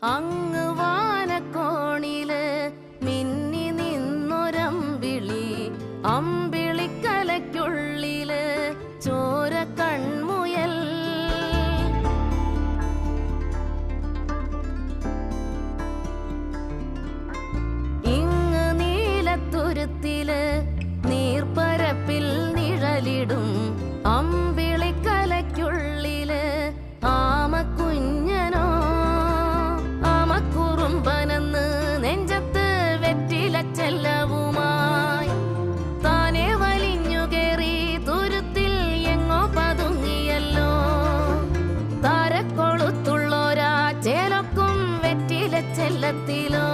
അങ്ങ് വാനക്കോണില് മിന്നി നിന്നൊരമ്പിളി, അമ്പിളിക്കലയ്ക്കുള്ളില് ചോര കൺമുയൽ. ഇങ്ങ് നീലത്തുരുത്തില് നീർപ്പരപ്പിൽ നിഴലിടും അമ്പിളിക്കലയ്ക്കുള്ളില് ആമക്കുഞ്ഞനോ. ആമക്കുറുമ്പനെന്ന് നെഞ്ചത്ത് വെറ്റിലച്ചെല്ലവുമായി താനെ വലിഞ്ഞു കേറി തുരുത്തിൽ എങ്ങോ പതുങ്ങിയല്ലോ. താരക്കൊളുത്തുള്ളോരാ ചേലൊക്കും വെറ്റിലച്ചെല്ലത്തിലോ.